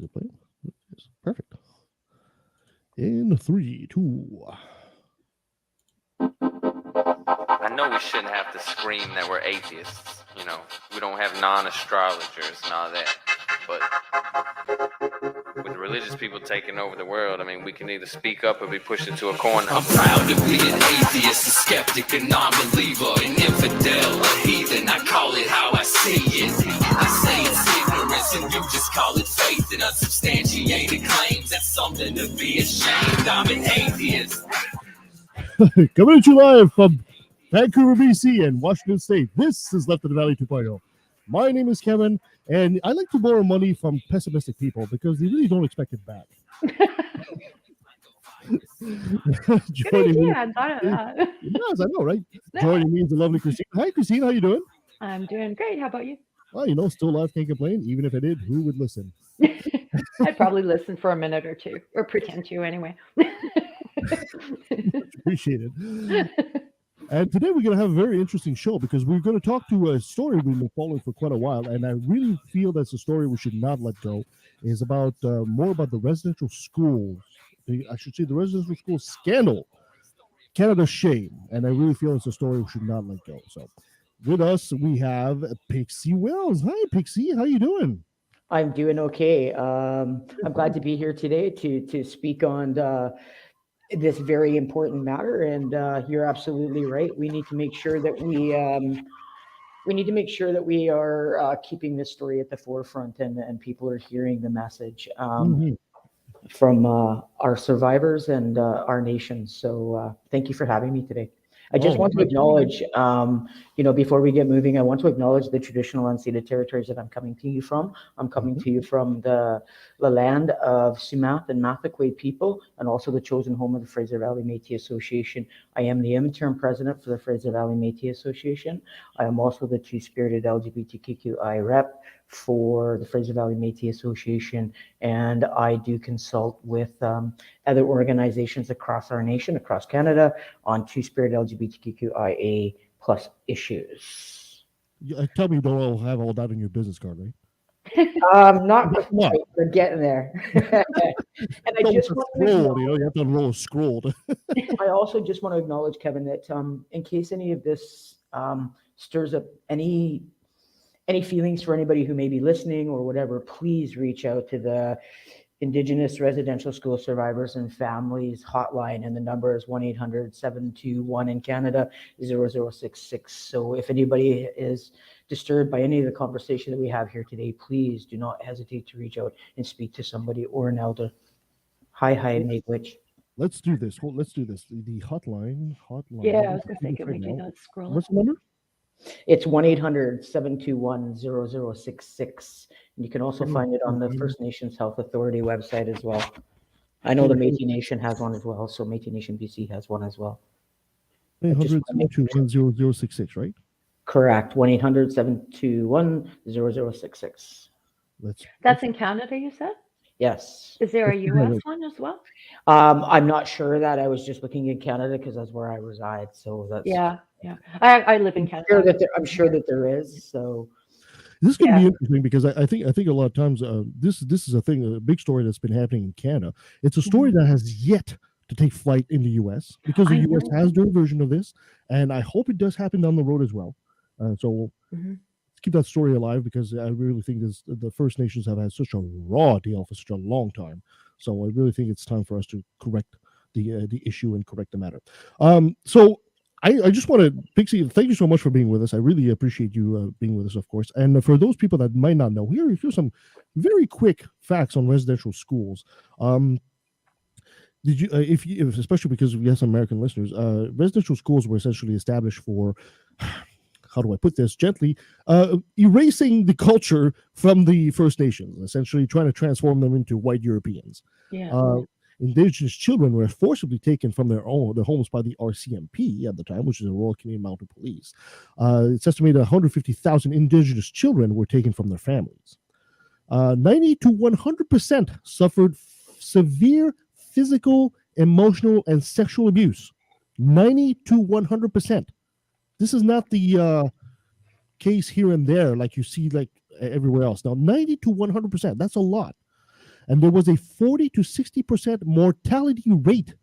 it playing? Yes. Perfect. In 3, 2. I know we shouldn't have to scream that we're atheists. You know, we don't have non-astrologers and all that. But with the religious people taking over the world, I mean, we can either speak up or be pushed into a corner. I'm proud to be an atheist, a skeptic, a non-believer, an infidel, a heathen. I call it how I see it. I say it's ignorance and you just call it faith in unsubstantiated claims. That's something to be ashamed. I'm an atheist. Coming at you live from Vancouver, BC and Washington State. This is Left of the Valley 2.0. My name is Kevin, and I like to borrow money from pessimistic people because they really don't expect it back. Good idea. I thought of that. Yes, I know, right? Joining me is the lovely Christine. Hi, Christine. How you doing? I'm doing great. How about you? Well, you know, still alive, can't complain. Even if I did, who would listen? I'd probably listen for a minute or two, or pretend to anyway. Appreciate it. And today we're going to have a very interesting show because we're going to talk to a story we've been following for quite a while, and I really feel that's a story we should not let go. It's about more about the residential schools. I should say the residential school scandal, Canada's shame, and I really feel it's a story we should not let go. So, with us we have Pixie Wells. Hi, Pixie. How you doing? I'm doing okay. I'm glad to be here today to speak on this very important matter, and you're absolutely right. We need to make sure that we are keeping this story at the forefront, and people are hearing the message from our survivors and our nation. So thank you for having me today. I just want to acknowledge, before we get moving, I want to acknowledge the traditional unceded territories that I'm coming to you from. I'm coming to you from the land of Sumac and Mathakwe people, and also the chosen home of the Fraser Valley Métis Association. I am the interim president for the Fraser Valley Métis Association. I am also the two-spirited LGBTQI rep for the Fraser Valley Métis Association, and I do consult with other organizations across our nation, across Canada, on two-spirited LGBTQIA plus issues. Tell me you don't all have all that in your business card, right? Not quite. We're getting there. And I just want to scroll, you have to unroll a scroll. I also just want to acknowledge, Kevin, that in case any of this stirs up any feelings for anybody who may be listening or whatever, please reach out to the Indigenous Residential School Survivors and Families Hotline, and the number is 1-800-721 in Canada 0066. So if anybody is disturbed by any of the conversation that we have here today, please do not hesitate to reach out and speak to somebody or an elder. Hi, Nate. Let's do this. Well, let's do this. The hotline. Yeah, I was going to say, can we do that? Scroll. What's the number? It's 1-800-721-0066. And you can also find it on the First Nations Health Authority website as well. I know the Métis Nation has one as well, so Métis Nation BC has one as well. 800-721-0066, right? Correct. 1-800-721-0066. That's in Canada, you said? Yes. Is there a US one as well? I'm not sure that. I was just looking in Canada because that's where I reside. So that's yeah. I live in Canada. I'm sure that there is. So this is going to be interesting because I think a lot of times this is a big story that's been happening in Canada. It's a story that has yet to take flight in the U.S. because the U.S. has their version of this, and I hope it does happen down the road as well. So let's keep that story alive because I really think the First Nations have had such a raw deal for such a long time. So I really think it's time for us to correct the issue and correct the matter. So I just want to, Pixie, thank you so much for being with us. I really appreciate you being with us, of course. And for those people that might not know, here's some very quick facts on residential schools. Did you, especially because we have some American listeners, residential schools were essentially established for, how do I put this gently, erasing the culture from the First Nations, essentially trying to transform them into white Europeans. Yeah. Indigenous children were forcibly taken from their homes by the RCMP at the time, which is the Royal Canadian Mounted Police. It's estimated 150,000 Indigenous children were taken from their families. 90 to 100% suffered severe physical, emotional, and sexual abuse. 90 to 100%. This is not the case here and there like you see like everywhere else. Now, 90 to 100%, that's a lot. and there was a 40 to 60% mortality rate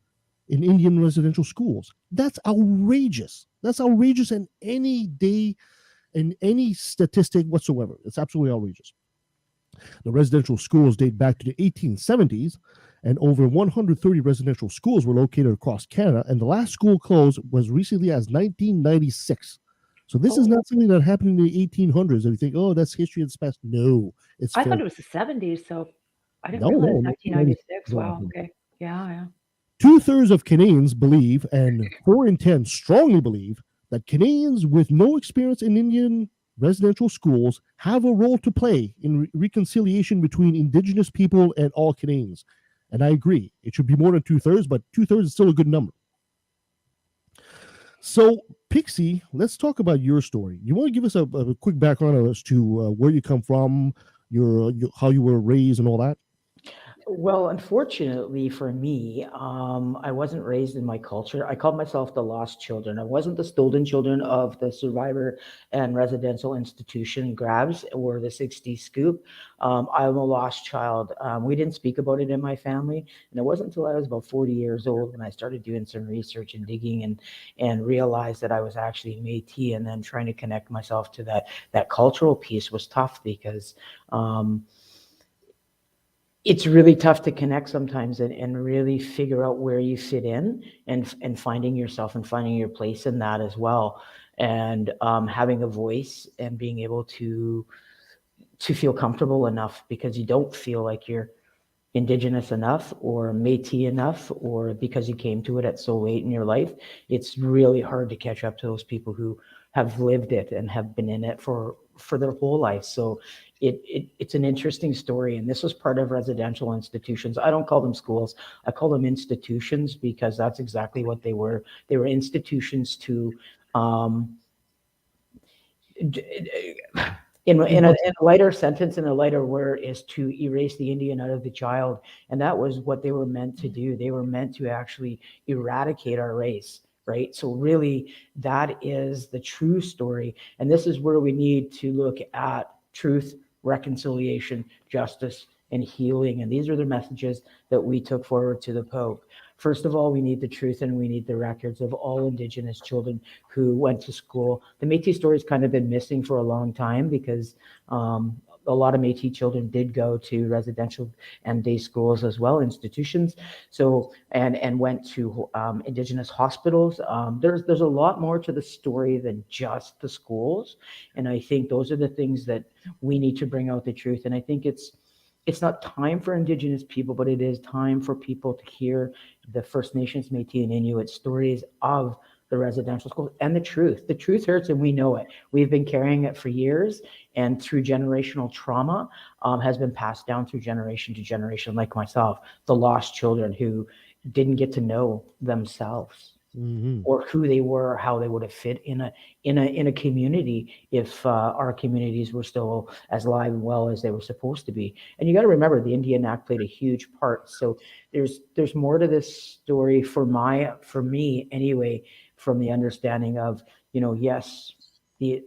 in Indian residential schools. That's outrageous. That's outrageous in any day, in any statistic whatsoever. It's absolutely outrageous. The residential schools date back to the 1870s, and over 130 residential schools were located across Canada, and the last school closed was recently as 1996. So this is not something that happened in the 1800s, and you think, oh, that's history that's past. No, it's I fair. thought it was the 70s, so I didn't No, realize no, 1996. 1996. Wow. Okay. Yeah. 2/3 of Canadians believe, and 4 in 10 strongly believe, that Canadians with no experience in Indian residential schools have a role to play in reconciliation between Indigenous people and all Canadians. And I agree. It should be more than 2/3, but 2/3 is still a good number. So, Pixie, let's talk about your story. You want to give us a quick background as to where you come from, how you were raised, and all that? Well, unfortunately for me, I wasn't raised in my culture. I called myself the lost children. I wasn't the stolen children of the survivor and residential institution grabs or the 60s scoop. I'm a lost child. We didn't speak about it in my family. And it wasn't until I was about 40 years old when I started doing some research and digging and realized that I was actually Métis, and then trying to connect myself to that cultural piece was tough because it's really tough to connect sometimes and really figure out where you fit in and finding yourself and finding your place in that as well. And having a voice and being able to feel comfortable enough, because you don't feel like you're Indigenous enough or Métis enough, or because you came to it at so late in your life. It's really hard to catch up to those people who have lived it and have been in it for their whole life. So it's an interesting story. And this was part of residential institutions. I don't call them schools. I call them institutions, because that's exactly what they were. They were institutions to, in a lighter sentence, in a lighter word, is to erase the Indian out of the child. And that was what they were meant to do. They were meant to actually eradicate our race. Right. So really, that is the true story. And this is where we need to look at truth, reconciliation, justice, and healing. And these are the messages that we took forward to the Pope. First of all, we need the truth, and we need the records of all Indigenous children who went to school. The Métis story has kind of been missing for a long time, because a lot of Métis children did go to residential and day schools as well, institutions. So and went to Indigenous hospitals. There's a lot more to the story than just the schools, and I think those are the things that we need to bring out the truth. And I think it's not time for Indigenous people, but it is time for people to hear the First Nations, Métis, and Inuit stories of the residential schools and the truth. The truth hurts, and we know it. We've been carrying it for years, and through generational trauma has been passed down through generation to generation, like myself, the lost children who didn't get to know themselves. Mm-hmm. Or who they were, how they would have fit in a community if our communities were still as live and well as they were supposed to be. And you got to remember, the Indian Act played a huge part. So there's more to this story for me anyway, from the understanding of, yes, the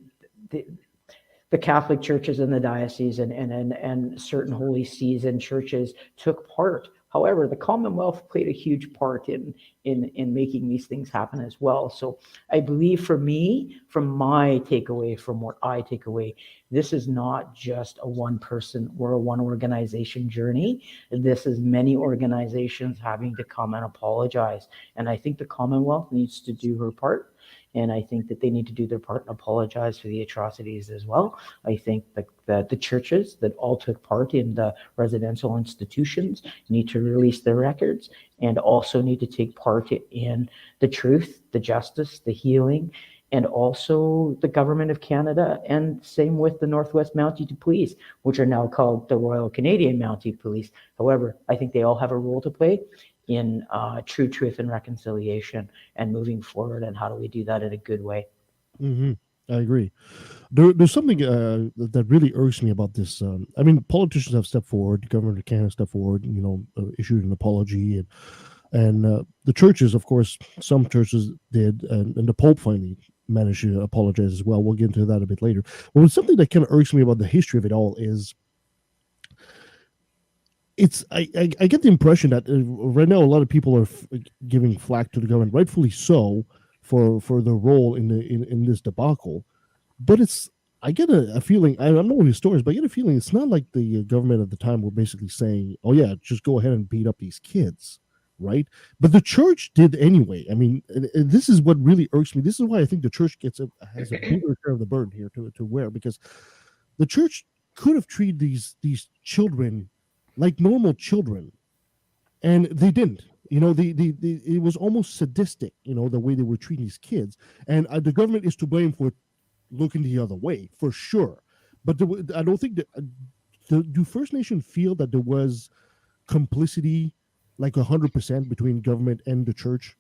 Catholic churches and the diocese and certain holy sees and churches took part. However, the Commonwealth played a huge part in making these things happen as well. So I believe, for me, from my takeaway, from what I take away, this is not just a one person or a one organization journey. This is many organizations having to come and apologize. And I think the Commonwealth needs to do her part. And I think that they need to do their part and apologize for the atrocities as well. I think that the churches that all took part in the residential institutions need to release their records, and also need to take part in the truth, the justice, the healing, and also the government of Canada, and same with the Northwest Mounted Police, which are now called the Royal Canadian Mounted Police. However, I think they all have a role to play in true truth and reconciliation and moving forward. And how do we do that in a good way? Mm-hmm. I agree. There's something that really irks me about this. Politicians have stepped forward, the government of Canada stepped forward, issued an apology, and the churches, of course, some churches did, and the Pope finally managed to apologize as well. We'll get into that a bit later. Well, something that kind of irks me about the history of it all is I get the impression that right now a lot of people are giving flack to the government, rightfully so, for the role in this debacle. But it's I get a feeling I'm not historians, but I get a feeling it's not like the government at the time were basically saying, "Oh yeah, just go ahead and beat up these kids," right? But the church did anyway. I mean, and this is what really irks me. This is why I think the church has a bigger share of the burden here to wear, because the church could have treated these children like normal children, and they didn't. It was almost sadistic. The way they were treating these kids, and the government is to blame for looking the other way for sure. But I don't think that. Do First Nation feel that there was complicity, like 100% between government and the church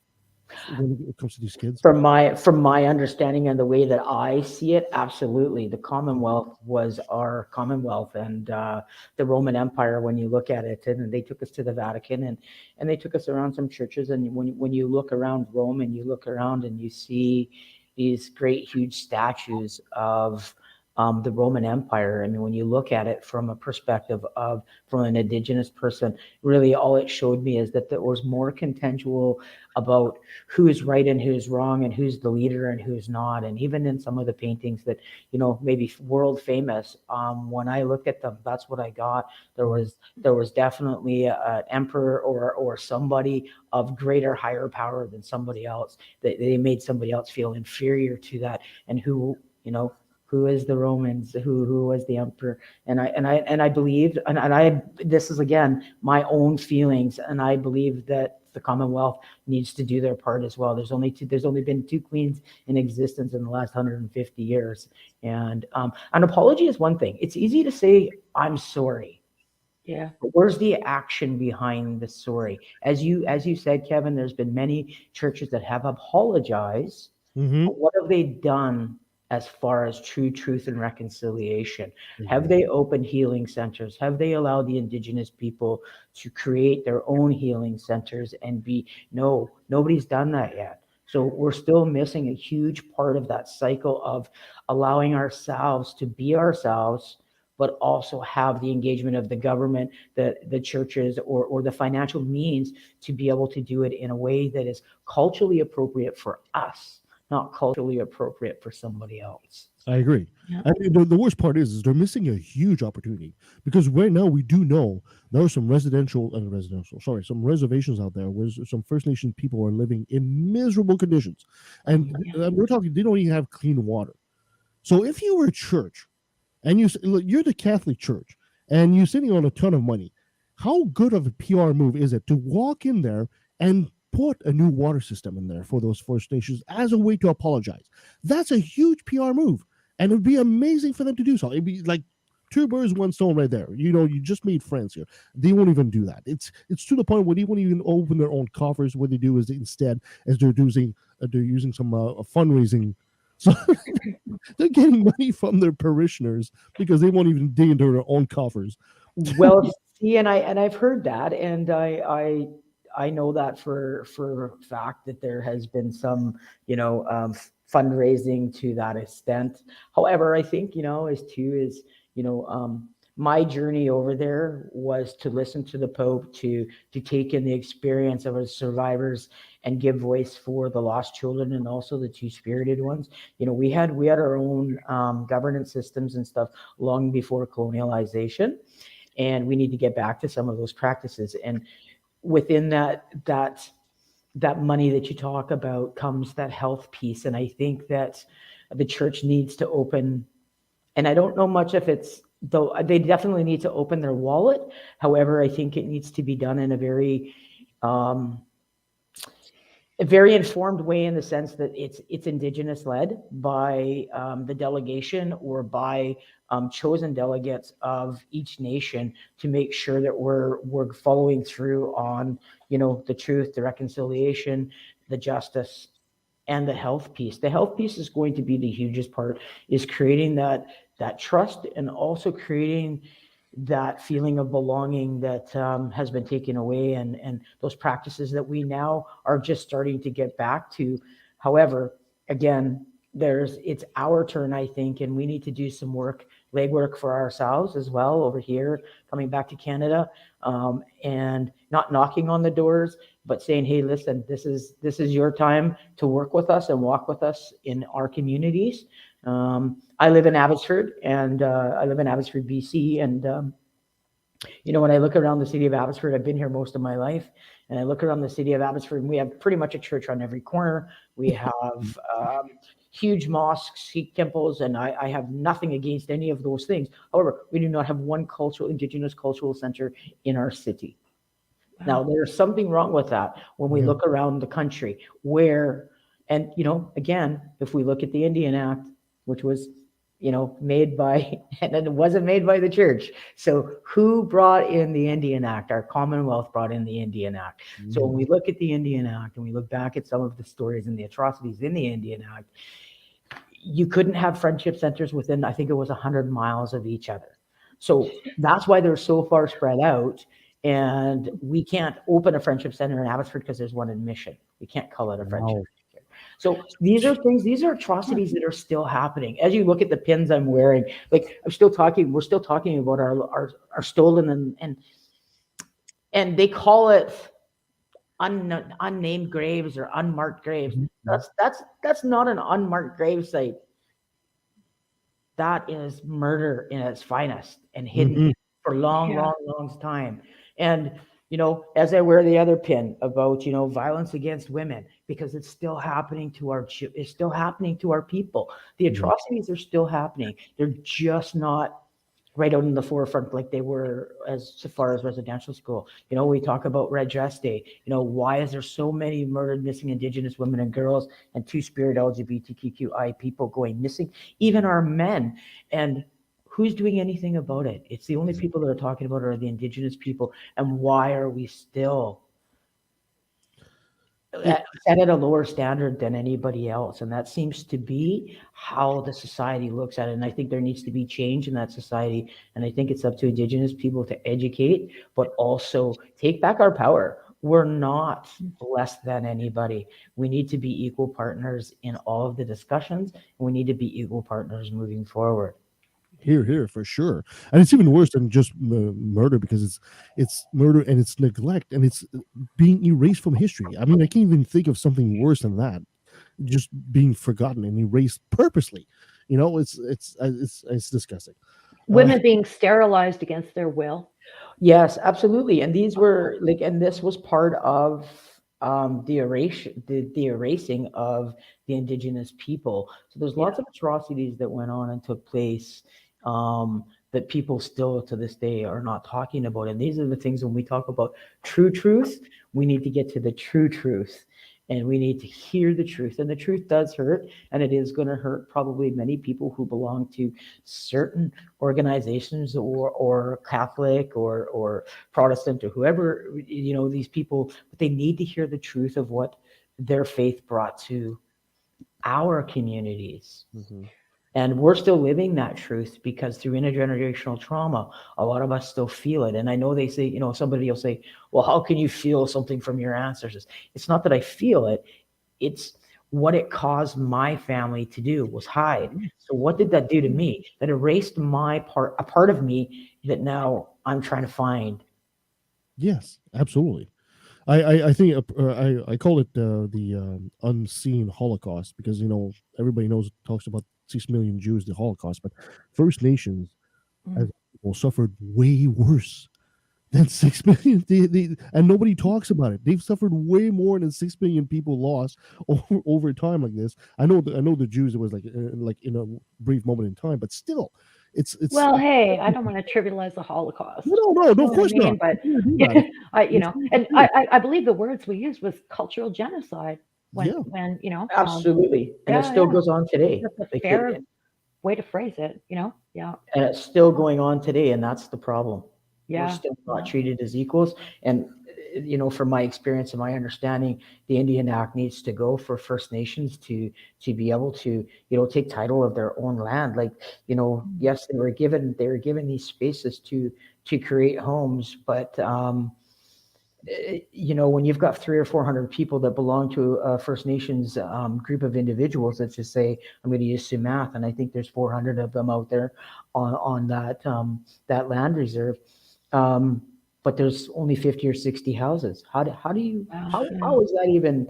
when it comes to these kids? From my understanding and the way that I see it, absolutely. The Commonwealth was our Commonwealth, and the Roman Empire. When you look at it, and they took us to the Vatican, and they took us around some churches. And when you look around Rome, and you look around, and you see these great, huge statues of the Roman Empire. I mean, when you look at it from a perspective of from an Indigenous person, really all it showed me is that there was more consensual about who's right and who's wrong, and who's the leader and who's not. And even in some of the paintings that maybe world famous, when I looked at them, that's what I got. There was definitely an emperor or somebody of greater, higher power than somebody else. They made somebody else feel inferior to that, and who is the Romans, who was the emperor. And I believed, and I this is again my own feelings, and I believe that the Commonwealth needs to do their part as well. There's only been two queens in existence in the last 150 years, and an apology is one thing. It's easy to say I'm sorry. Yeah. But where's the action behind the sorry? As you said, Kevin, there's been many churches that have apologized. Mm-hmm. But what have they done as far as true truth and reconciliation? Have they opened healing centers? Have they allowed the Indigenous people to create their own healing centers and be? No, nobody's done that yet. So we're still missing a huge part of that cycle of allowing ourselves to be ourselves, but also have the engagement of the government, the churches, or the financial means to be able to do it in a way that is culturally appropriate for us, not culturally appropriate for somebody else. I agree. Yeah. I mean, the worst part is they're missing a huge opportunity, because right now we do know there are some some reservations out there where some First Nation people are living in miserable conditions, and we're talking they don't even have clean water. So if you were a church and you're the Catholic Church and you're sitting on a ton of money, how good of a PR move is it to walk in there and put a new water system in there for those First Nations as a way to apologize? That's a huge PR move, and it would be amazing for them to do so. It'd be like two birds, one stone right there. You just made friends here. They won't even do that. It's to the point where they won't even open their own coffers. What they do is instead, as they're using some fundraising. So they're getting money from their parishioners because they won't even dig into their own coffers. Well, see, and I've heard that, and I know that for a fact that there has been some fundraising to that extent. However, I think my journey over there was to listen to the Pope, to take in the experience of our survivors and give voice for the lost children and also the two-spirited ones. We had our own governance systems and stuff long before colonialization, and we need to get back to some of those practices. And within that money that you talk about comes that health piece, and I think that the church needs to open. And I don't know much if it's, though they definitely need to open their wallet. However, I think it needs to be done in a very informed way, in the sense that it's Indigenous led by the delegation or by chosen delegates of each nation, to make sure that we're following through on the truth, the reconciliation, the justice, and the health piece. The health piece is going to be the hugest part, is creating that trust, and also creating that feeling of belonging that has been taken away, and those practices that we now are just starting to get back to. However, again, it's our turn, I think, and we need to do some work legwork for ourselves as well over here, coming back to Canada, and not knocking on the doors, but saying, hey, listen, this is your time to work with us and walk with us in our communities. I live in Abbotsford, and BC, and when I look around the city of Abbotsford, I've been here most of my life, and I look around the city of Abbotsford, and we have pretty much a church on every corner. We have huge mosques, Sikh temples, and I have nothing against any of those things. However, we do not have one Indigenous cultural center in our city. Wow. Now, there's something wrong with that when we look around the country where, and, again, if we look at the Indian Act, which was made by, and it wasn't made by the church. So who brought in the Indian Act? Our Commonwealth brought in the Indian Act. So when we look at the Indian Act and we look back at some of the stories and the atrocities in the Indian Act, you couldn't have friendship centers within, I think it was 100 miles of each other. So that's why they're so far spread out. And we can't open a friendship center in Abbotsford because there's one in Mission. We can't call it a friendship center. So these are atrocities that are still happening. As you look at the pins I'm wearing, like we're still talking about our stolen and they call it unnamed graves or unmarked graves. That's not an unmarked grave site. That is murder in its finest and hidden for long time. And as I wear the other pin about, violence against women, because it's still happening to our people. The atrocities are still happening. They're just not right out in the forefront like they were as far as residential school. We talk about Red Dress Day. Why is there so many murdered, missing Indigenous women and girls and Two-Spirit LGBTQI people going missing, even our men? And who's doing anything about it? It's the only people that are talking about it are the Indigenous people. And why are we still set at a lower standard than anybody else? And that seems to be how the society looks at it. And I think there needs to be change in that society. And I think it's up to Indigenous people to educate, but also take back our power. We're not less than anybody. We need to be equal partners in all of the discussions. And we need to be equal partners moving forward. Here for sure. And it's even worse than just murder, because it's murder and it's neglect and it's being erased from history. I mean, I can't even think of something worse than that. Just being forgotten and erased purposely. It's disgusting. Women being sterilized against their will. Yes, absolutely. And these were and this was part of the erasing of the Indigenous people. So there's lots of atrocities that went on and took place that people still to this day are not talking about. And these are the things when we talk about true truth, we need to get to the true truth. And we need to hear the truth. And the truth does hurt. And it is going to hurt probably many people who belong to certain organizations or Catholic or Protestant or whoever, these people, but they need to hear the truth of what their faith brought to our communities. And we're still living that truth because through intergenerational trauma, a lot of us still feel it. And I know they say, somebody will say, well, how can you feel something from your ancestors? It's not that I feel it. It's what it caused my family to do was hide. So what did that do to me? That erased a part of me that now I'm trying to find. Yes, absolutely. I think I call it the unseen Holocaust, because everybody talks about 6 million Jews, the Holocaust, but First Nations as people suffered way worse than 6 million. And nobody talks about it. They've suffered way more than 6 million people lost over time like this. I know the Jews, it was like in a brief moment in time, but still. It's well, hey, I don't want to trivialize the Holocaust. No, of course not. But I believe the words we used was cultural genocide. When absolutely, and it still goes on today. That's a fair way to phrase it. And it's still going on today, and that's the problem. Yeah, we're still not treated as equals. And from my experience and my understanding, the Indian Act needs to go for First Nations to be able to, take title of their own land. Like, yes, they were given these spaces to create homes, but when you've got 300 or 400 people that belong to a First Nations group of individuals, let's just say, I'm going to use some math, and I think there's 400 of them out there on that land reserve. But there's only 50 or 60 houses. How do you how is that even,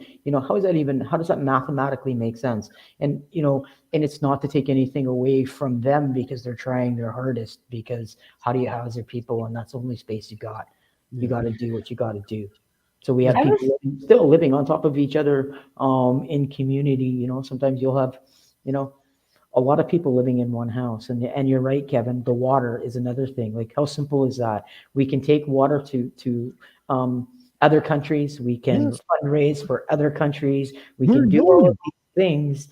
how does that mathematically make sense? And and it's not to take anything away from them, because they're trying their hardest, because how do you house your people, and that's the only space you got. You got to do what you got to do. So we have people still living on top of each other in community. Sometimes you'll have, a lot of people living in one house. And you're right, Kevin, the water is another thing. Like, how simple is that? We can take water to other countries. We can fundraise for other countries. We can do all of these things.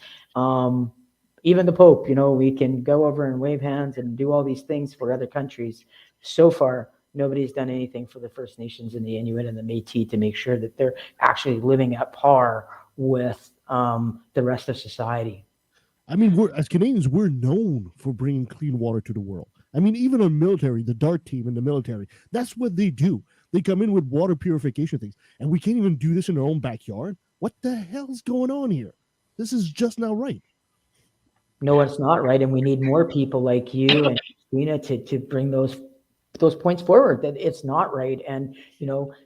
Even the Pope, we can go over and wave hands and do all these things for other countries. So far, nobody's done anything for the First Nations and the Inuit and the Métis to make sure that they're actually living at par with the rest of society. I mean, as Canadians, we're known for bringing clean water to the world. I mean, even our military, the DART team in the military, that's what they do. They come in with water purification things, and we can't even do this in our own backyard. What the hell's going on here? This is just not right. No, it's not right, and we need more people like you and Christina to bring those points forward, that it's not right. And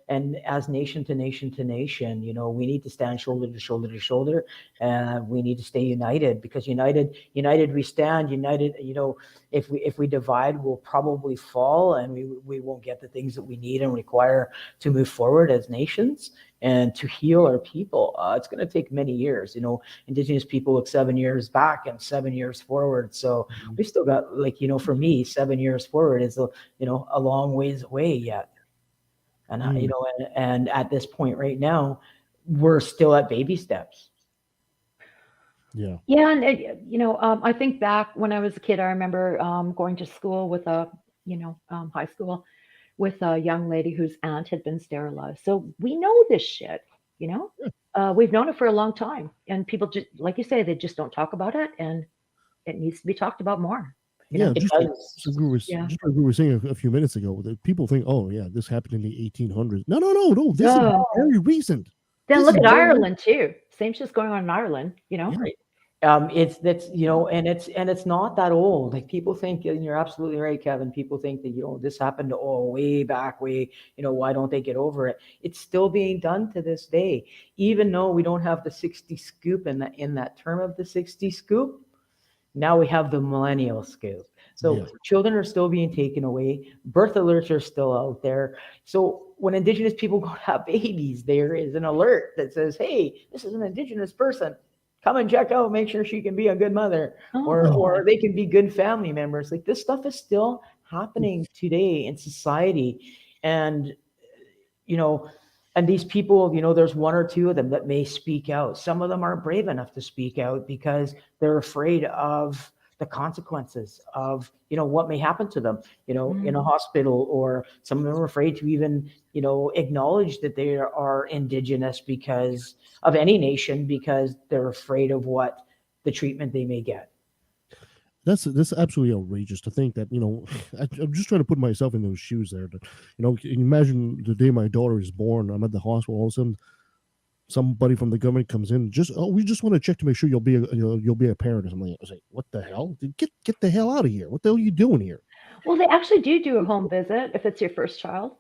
and as nation to nation to nation, we need to stand shoulder to shoulder to shoulder, and we need to stay united, because united we stand. United, if we divide, we'll probably fall, and we won't get the things that we need and require to move forward as nations and to heal our people. It's going to take many years. Indigenous people look 7 years back and 7 years forward. So we still got, for me, 7 years forward is a long ways away yet. And and at this point right now, we're still at baby steps. Yeah. Yeah, and I think back when I was a kid, I remember going to school with high school, with a young lady whose aunt had been sterilized. So we know this shit. We've known it for a long time, and people just, like you say, they just don't talk about it, and it needs to be talked about more. Just like we were saying a few minutes ago, that people think, oh yeah, this happened in the 1800s. No. This is very recent. Then look at Ireland too. Same shit's going on in Ireland. Right. It's and it's not that old. Like, people think, and you're absolutely right, Kevin. People think that this happened way back, why don't they get over it? It's still being done to this day, even though we don't have the 60 scoop in that term of the 60 scoop. Now we have the millennial scoop. So children are still being taken away. Birth alerts are still out there. So when Indigenous people go to have babies, there is an alert that says, hey, this is an Indigenous person. Come and check out, make sure she can be a good mother, or they can be good family members. Like, this stuff is still happening today in society. And, and these people, there's one or two of them that may speak out. Some of them aren't brave enough to speak out because they're afraid of the consequences of, what may happen to them, in a hospital, or some of them are afraid to even, acknowledge that they are Indigenous because of any nation, because they're afraid of what the treatment they may get. That's absolutely outrageous to think that, I'm just trying to put myself in those shoes there. That, imagine the day my daughter is born, I'm at the hospital, all of a sudden somebody from the government comes in, we just want to check to make sure you'll be a parent or something. I was like, what the hell? Get the hell out of here. What the hell are you doing here? Well, they actually do a home visit if it's your first child.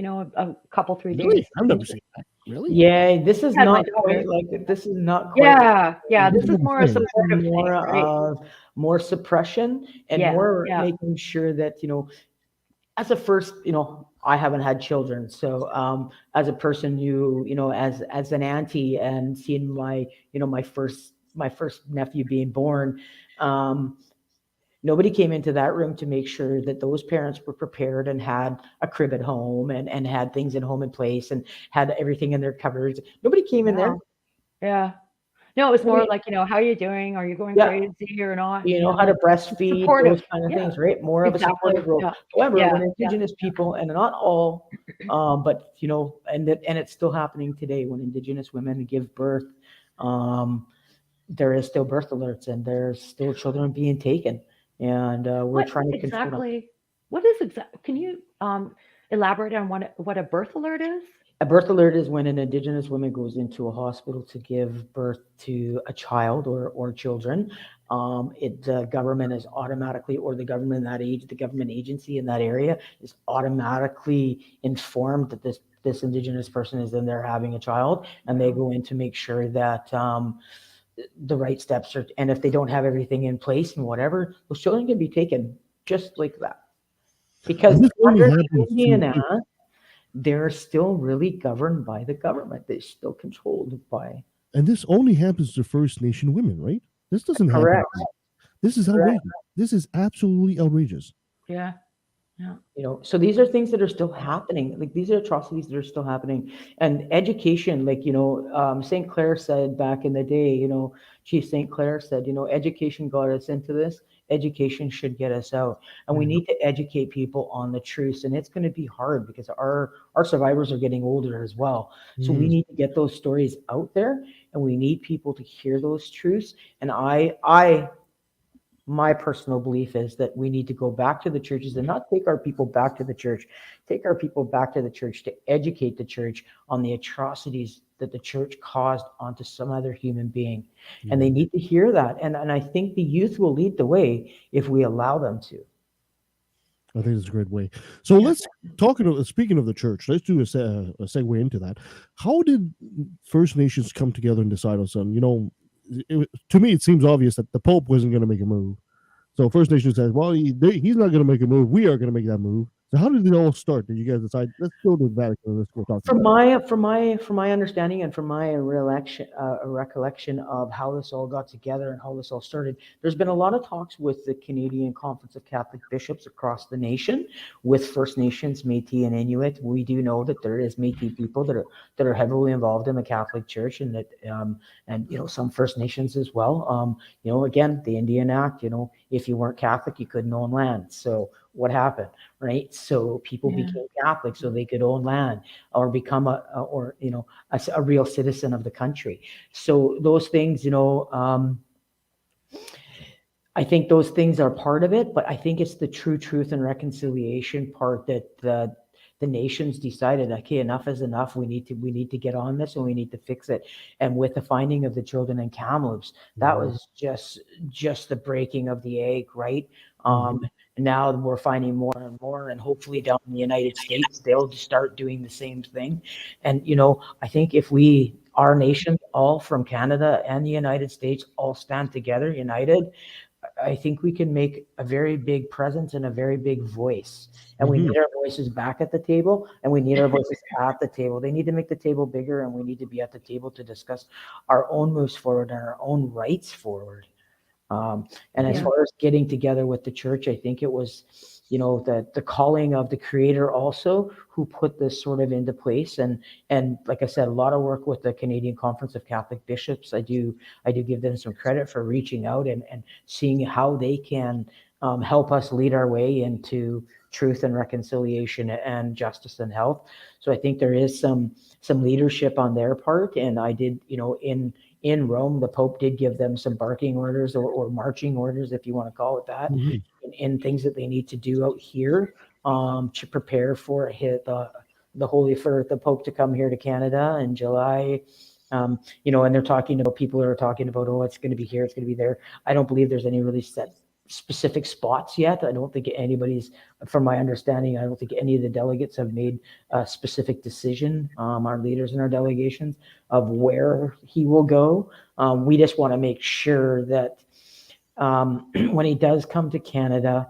A couple, 3 days. Really? I've never seen that. Really? Yeah, this is not quite like this is not quite. Yeah. This is more a supportive thing, right? More suppression and more making sure that as a first, I haven't had children, so as a person who, as an auntie, and seeing my first nephew being born, nobody came into that room to make sure that those parents were prepared and had a crib at home and had things at home in place and had everything in their cupboards. Nobody came in there. Yeah. No, it was more like, how are you doing? Are you going crazy or not? How to breastfeed, those kind of things, right? More of a supportive role. Yeah. However, when Indigenous people, and not all, but, and it's still happening today, when Indigenous women give birth, there is still birth alerts, and there's still children being taken. And we're trying to control them. What is exactly? Can you elaborate on what a birth alert is? A birth alert is when an Indigenous woman goes into a hospital to give birth to a child or children. The government is automatically, or the government in that age, the government agency in that area is automatically informed that this Indigenous person is in there having a child, and they go in to make sure that the right steps are, and if they don't have everything in place and whatever, those children can be taken just like that. Because And this only under the happens Indian to Act, they're still really governed by the government. They're still controlled by. and this only happens to First Nation women, right? This doesn't happen. Correct. This is outrageous. This is absolutely outrageous. Yeah. Yeah. So these are things that are still happening. Like, these are atrocities that are still happening. And education, like, St. Clair said back in the day, Chief St. Clair said, education got us into this. Education should get us out. And we need to educate people on the truths. And it's going to be hard because our survivors are getting older as well. So we need to get those stories out there, and we need people to hear those truths. And my personal belief is that we need to go back to the churches and not take our people back to the church, take our people back to the church to educate the church on the atrocities that the church caused onto some other human being. And they need to hear that. And I think the youth will lead the way if we allow them to. I think it's a great way. So let's speaking of the church, let's do a segue into that. How did First Nations come together and decide on something? To me, it seems obvious that the Pope wasn't going to make a move. So First Nations says, well, he's not going to make a move. We are going to make that move. So how did it all start? Did you guys decide, let's go to the Vatican? Let's go talk from my understanding and from my recollection of how this all got together and how this all started, there's been a lot of talks with the Canadian Conference of Catholic Bishops across the nation with First Nations, Métis, and Inuit. We do know that there is Métis people that are heavily involved in the Catholic Church, and that and some First Nations as well. Again, the Indian Act. If you weren't Catholic, you couldn't own land. So what happened, right? So people became Catholic so they could own land or become a real citizen of the country. So those things, I think those things are part of it, but I think it's the truth and reconciliation part that the nations decided, okay, enough is enough. We need to get on this, and we need to fix it. And with the finding of the children in Kamloops, that was just the breaking of the egg, right? Now we're finding more and more, and hopefully down in the United States, they'll start doing the same thing. And, I think if our nation, all from Canada and the United States, all stand together, united, I think we can make a very big presence and a very big voice. And we need our voices back at the table, and we need our voices at the table. They need to make the table bigger, and we need to be at the table to discuss our own moves forward and our own rights forward. As far as getting together with the church, I think it was, the calling of the Creator also, who put this sort of into place. And like I said, a lot of work with the Canadian Conference of Catholic Bishops. I do give them some credit for reaching out and seeing how they can help us lead our way into truth and reconciliation and justice and health. So I think there is some leadership on their part. And I did, in Rome, the Pope did give them some barking orders or marching orders, if you want to call it that, in things that they need to do out here to prepare for the Pope to come here to Canada in July. And they're talking about, people are talking about, it's going to be here, it's going to be there. I don't believe there's any really set specific spots yet. I don't think from my understanding, I don't think any of the delegates have made a specific decision, our leaders in our delegations, of where he will go. We just want to make sure that when he does come to Canada,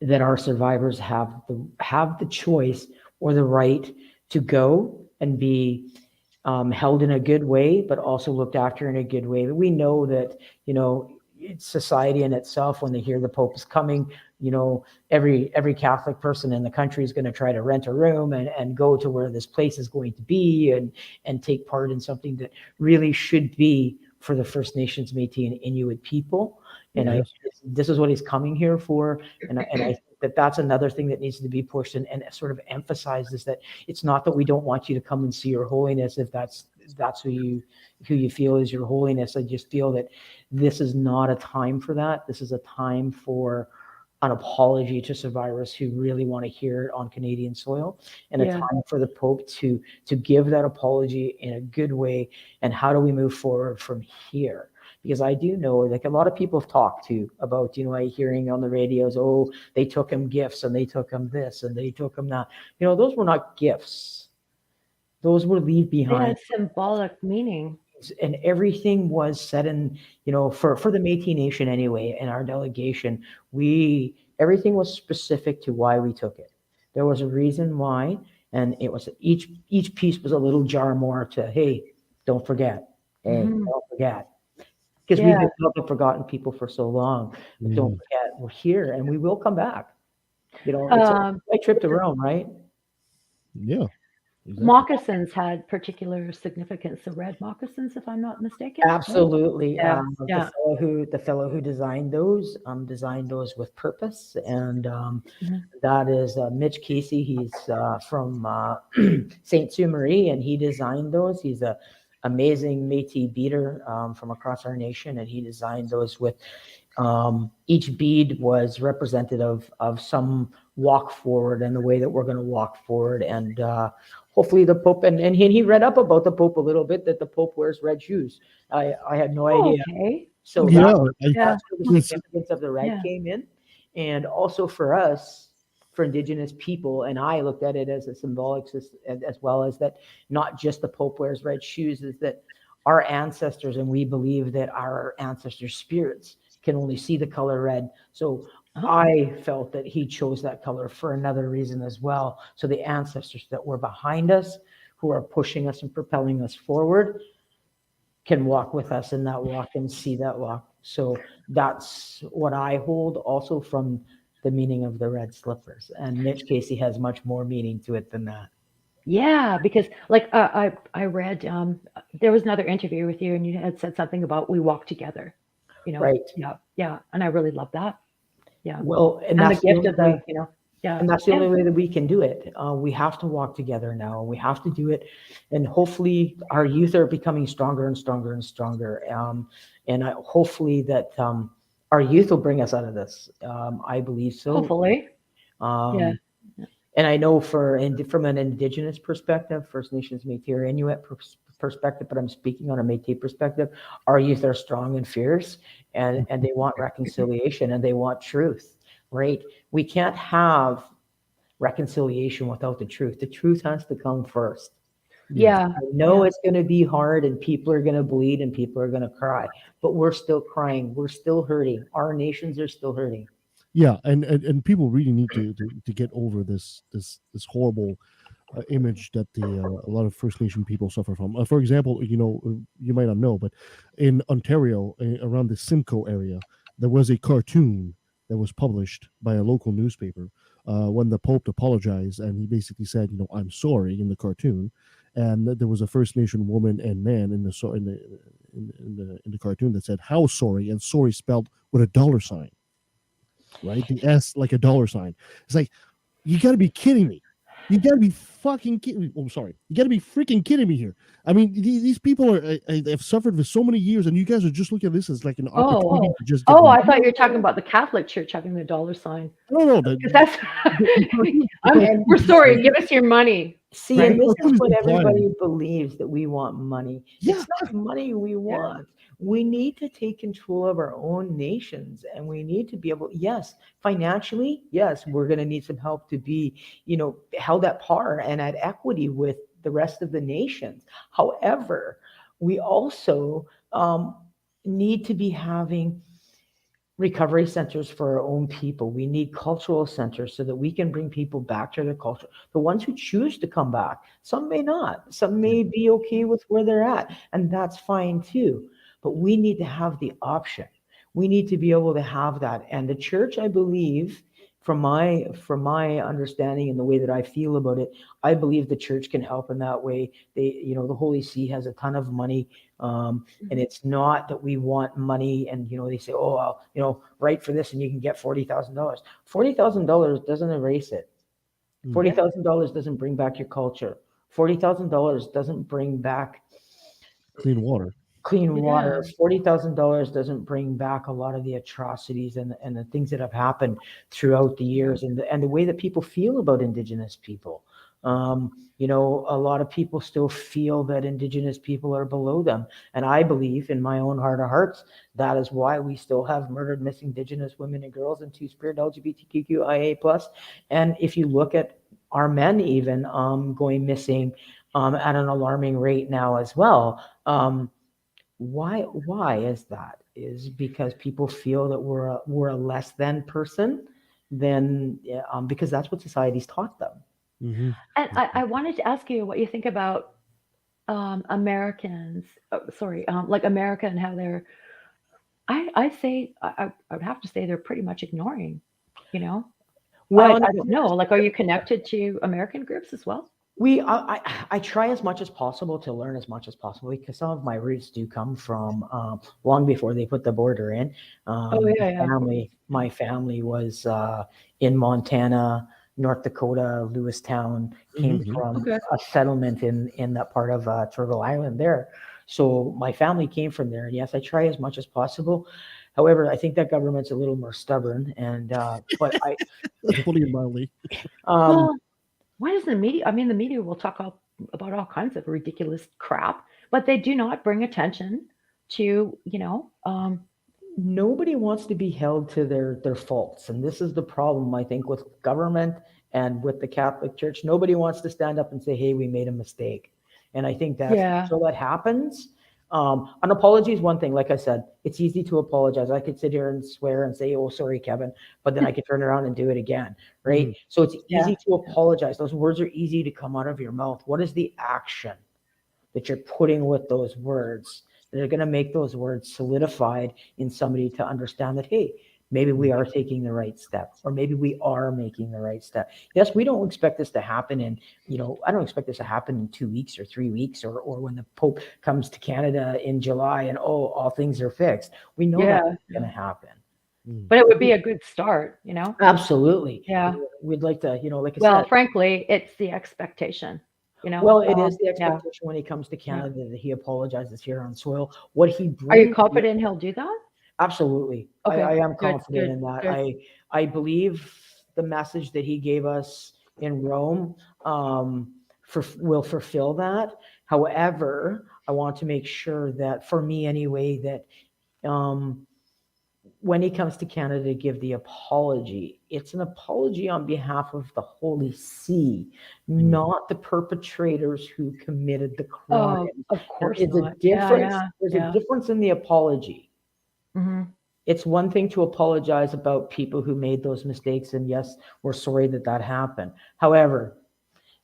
that our survivors have the choice or the right to go and be held in a good way, but also looked after in a good way. We know that, it's society in itself, when they hear the Pope is coming, every Catholic person in the country is going to try to rent a room and go to where this place is going to be and take part in something that really should be for the First Nations, Métis, and Inuit people. And this is what he's coming here for. And I think that's another thing that needs to be pushed and sort of emphasized, is that it's not that we don't want you to come and see Your Holiness if that's who you feel is Your Holiness. I just feel that this is not a time for that. This is a time for an apology to survivors who really want to hear it on Canadian soil, and a Yeah. time for the Pope to give that apology in a good way. And how do we move forward from here? Because I do know, like, a lot of people have talked to about, I hearing on the radios, oh, they took him gifts and they took him this and they took him that. Those were not gifts. Those were leave They behind. had symbolic meaning. And everything was said in, for the Métis Nation anyway, in our delegation, everything was specific to why we took it. There was a reason why, and it was each piece was a little jar more to, hey, don't forget. Hey, don't forget. Because we've been the forgotten people for so long. But don't forget, we're here and we will come back. It's a trip to Rome, right? Yeah. Exactly. Moccasins had particular significance. The red moccasins, if I'm not mistaken. Absolutely. Yeah. The fellow who designed those with purpose, and that is Mitch Casey. He's from Saint Sue Marie, and he designed those. He's a amazing Métis beater from across our nation, and he designed those with each bead was representative of some walk forward and the way that we're going to walk forward. And hopefully the Pope, and he read up about the Pope a little bit, that the Pope wears red shoes. I had no idea. Okay. So Yeah, that's where the significance of the red came in. And also for us, for Indigenous people, and I looked at it as a symbolic, as well as that not just the Pope wears red shoes, is that our ancestors, and we believe that our ancestors' spirits can only see the color red. So I felt that he chose that color for another reason as well. So the ancestors that were behind us, who are pushing us and propelling us forward, can walk with us in that walk and see that walk. So that's what I hold also from the meaning of the red slippers. And Mitch Casey has much more meaning to it than that. Yeah, because like I read there was another interview with you, and you had said something about we walk together. Right. Yeah, and I really love that. Yeah. Well, and And the that's gift the of only way, the, yeah. and that's the only way that we can do it. We have to walk together now, and we have to do it. And hopefully our youth are becoming stronger and stronger and stronger. And hopefully that our youth will bring us out of this. I believe so. Hopefully. Yeah. And I know from an Indigenous perspective, First Nations, Métis, or Inuit perspective, but I'm speaking on a Métis perspective, our youth are strong and fierce, and they want reconciliation and they want truth, right? We can't have reconciliation without the truth. The truth has to come first. Yeah. I know it's going to be hard, and people are going to bleed and people are going to cry, but we're still crying. We're still hurting. Our nations are still hurting. Yeah, and people really need to get over this horrible image that a lot of First Nation people suffer from. For example, you might not know, but in Ontario, around the Simcoe area, there was a cartoon that was published by a local newspaper when the Pope apologized, and he basically said, "I'm sorry" in the cartoon, and there was a First Nation woman and man in the cartoon that said "how sorry," and sorry spelled with a dollar sign. Right, the S like a dollar sign. It's like, you got to be kidding me. You got to be fucking kidding me. Oh, I'm sorry. You got to be freaking kidding me here. I mean, these people have suffered for so many years, and you guys are just looking at this as like an opportunity to just. I thought you were talking about the Catholic Church having the dollar sign. No. That's. We're sorry. Give us your money. See, right? and this is what everybody believes, that we want money. Yeah. It's not money we want. We need to take control of our own nations, and we need to be able, yes, financially, yes, we're going to need some help to be, held at par and at equity with the rest of the nations. However, we also need to be having recovery centers for our own people. We need cultural centers so that we can bring people back to their culture. The ones who choose to come back, some may not, some may be okay with where they're at, and that's fine too. But we need to have the option. We need to be able to have that. And the church, I believe, from my understanding and the way that I feel about it, I believe the church can help in that way. The Holy See has a ton of money, and it's not that we want money. And they say, oh, well, write for this and you can get $40,000. $40,000 doesn't erase it. $40,000 doesn't bring back your culture. $40,000 doesn't bring back clean water. clean water. Yeah. $40,000 doesn't bring back a lot of the atrocities and the things that have happened throughout the years, and the way that people feel about Indigenous people. You know, a lot of people still feel that Indigenous people are below them. And I believe in my own heart of hearts, that is why we still have murdered missing Indigenous women and girls and Two-Spirit LGBTQIA+. And if you look at our men even going missing at an alarming rate now as well. Why is that? Is because people feel that we're a less than person than because that's what society's taught them. Mm-hmm. And I wanted to ask you what you think about Americans, like America and how they're, I say, I would have to say they're pretty much ignoring, you know? Well, I don't know. Like, are you connected to American groups as well? I try as much as possible to learn as much as possible because some of my roots do come from long before they put the border in. Oh, yeah. My family was in Montana, North Dakota, Lewistown, came Mm-hmm. from Okay. a settlement in that part of Turtle Island there. So my family came from there. And yes, I try as much as possible. However, I think that government's a little more stubborn. And but I Putting it mildly. Well, why doesn't the media? I mean, the media will talk about all kinds of ridiculous crap, but they do not bring attention to, nobody wants to be held to their faults, and this is the problem I think with government and with the Catholic Church. Nobody wants to stand up and say, hey, we made a mistake. And I think that Yeah. until that happens, an apology is one thing. Like I said, it's easy to apologize. I could sit here and swear and say, oh, sorry, Kevin, but then I could turn around and do it again, right? So it's Yeah. easy to apologize. Those words are easy to come out of your mouth. What is the action that you're putting with those words that are going to make those words solidified in somebody to understand that, hey, maybe we are taking the right step, or maybe we are making the right step. Yes, we don't expect this to happen in, I don't expect this to happen in 2 weeks or 3 weeks, or when the Pope comes to Canada in July and, all things are fixed. We know Yeah. that's going to happen. But it would be a good start, Absolutely. Yeah. We'd like to, like I Well, said. frankly, it's the expectation, Well, it is the Yeah. expectation when he comes to Canada that he apologizes here on soil. What he brings. Are you confident he'll do that? Absolutely. Okay, I am good, confident good, in that. good. I believe the message that he gave us in Rome will fulfill that. However, I want to make sure that, for me anyway, that when he comes to Canada to give the apology, it's an apology on behalf of the Holy See, not the perpetrators who committed the crime. Of There course is a not. difference. Yeah. There's a difference in the apology. Hmm. It's one thing to apologize about people who made those mistakes, and yes, we're sorry that happened. However,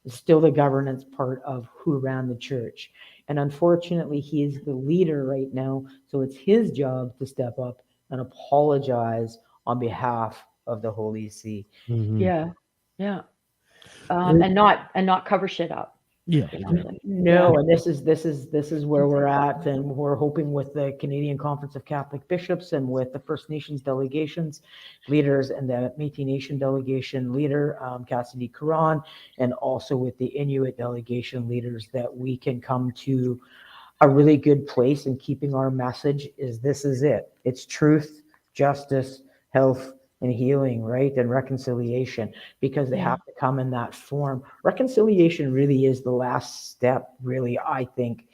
it's still the governance part of who ran the church. And unfortunately, he is the leader right now, so it's his job to step up and apologize on behalf of the Holy See. Mm-hmm. Yeah. And not cover shit up. Yeah. No, and this is where we're at, and we're hoping with the Canadian Conference of Catholic Bishops and with the First Nations delegations leaders and the Métis Nation delegation leader, Cassidy Caron, and also with the Inuit delegation leaders, that we can come to a really good place in keeping our message. This is it. It's truth, justice, health, and healing, right? And reconciliation, because they have to come in that form. Reconciliation really is the last step, really, I think,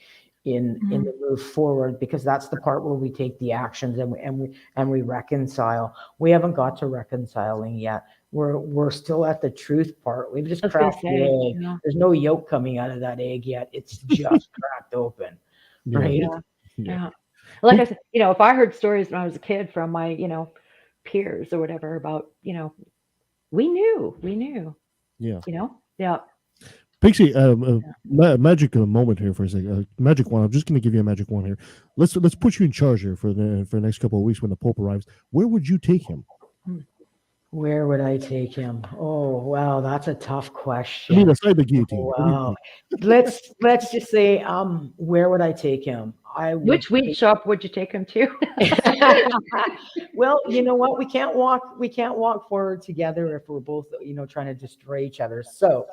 in the move forward, because that's the part where we take the actions and we reconcile. We haven't got to reconciling yet. We're still at the truth part. We've just cracked the egg. There's no yolk coming out of that egg yet. It's just cracked open, right? Yeah. Like I said, if I heard stories when I was a kid from my, peers or whatever about, we knew. Yeah. Yeah. Pixie, magic moment here for a second. Magic wand. I'm just going to give you a magic wand here. Let's put you in charge here for the next couple of weeks when the Pope arrives. Where would you take him? Where would I take him? Oh, wow, that's a tough question. I mean, aside the guillotine. Wow. Let's just say, where would I take him? Which wheat shop would you take him to? Well, you know what? We can't walk forward together if we're both, trying to destroy each other. So,